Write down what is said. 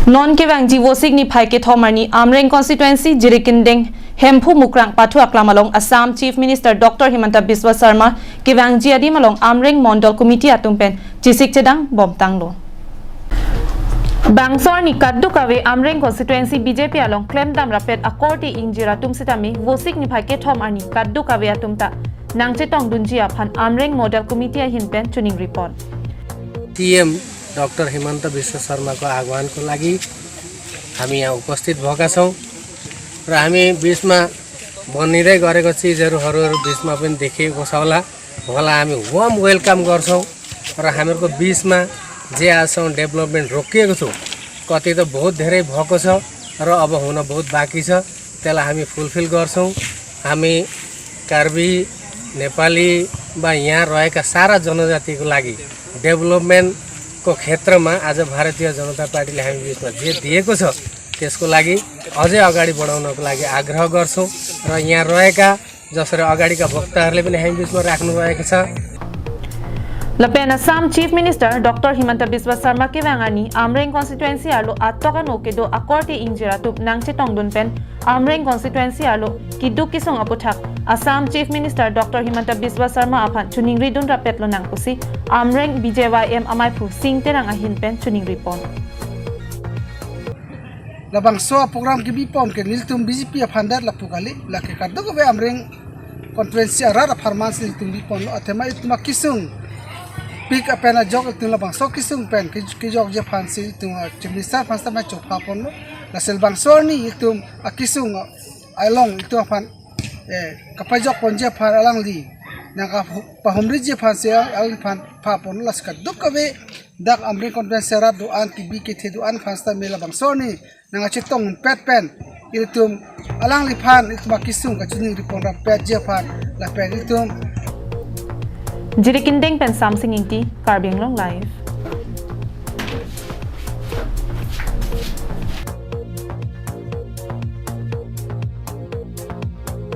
Non Kevangji Wosik ni Pai ke Thomarni Amreng constituency Jirikindeng Hempu Mukrang Patu Aklamalong Assam Chief Minister Dr. Hemanta Biswa Sharma Kevangji Adimalong Amreng Mondal Committee Atumpen Kesik kedang Bomtanglo Bangsor ni kaddu kawe Amreng constituency BJP along claim dam rapet akorti injira tum sitami Wosik ni Pai ke Thomarni kaddu kawe atumta nangchetong dunjia phan Amreng Model Committee hinpen tuning report CM Dr. Hemanta Biswa Sharma को आह्वान को लागि हामी यहाँ उपस्थित भएका छौं र हामी बीचमा बनिदै गरेको चीजहरु बीचमा पनि देखिएको छ होला हामी वार्म वेलकम गर्छौं र हामीहरुको बीचमा जे आछौं डेभलपमेन्ट रोकिएको छ कति त बहुत धेरै भएको छ र अब हुन बहुत बाँकी छ त्यसलाई हामी फुलफिल गर्छौं हामी कार्बी नेपाली वा यहाँ रहेका सारा जनजातिको लागि डेभलपमेन्ट को क्षेत्रमा आज भारतीय जनता पार्टीले हामी बीचमा जे दिएको छ त्यसको लागि अझै अगाडि बढाउनको लागि आग्रह गर्छौं र यहाँ रहेका जसरी अगाडिका वक्ताहरूले पनि हामी बीचमा राख्नु भएको छ Lapen Assam Chief Minister Dr. Hemanta Biswa Sharma Kevangani Amreng constituency alo attoka nokedo akorti injira tup nangche tongdun pen Amreng constituency alo kidu kisong aputhak Assam Chief Minister Dr. Hemanta Biswa Sharma aphan chuning ridun rapetlo nangpusi Amreng BJYM amaipu singterang ahin pen chuning report labang so program ki bipom ke niltum BJP aphandar lapukali lake kaddo ko Amreng constituency ara farmans niltum bipom lo athema itma kisung pick up and a jog to the Bangsor Kisung Pen, Kijog Japansi to a Chimisa Pasta Macho Papon, La Selbangsoni to a Kisung along to a fan Kapajok on Japan along Lee, Naka Pahumri Japansi Alpan Papon, Laska Dukawe, Dak Amri Convencer to anti Bikit to Anfasta Mila Bangsoni, Nangachitong Pet Pen, Iltum along Lipan, it's Makisung, a tuning report of Pet Japan, La Penitum. Jirikindeng pen Samsung Inti, Carbing Long Life.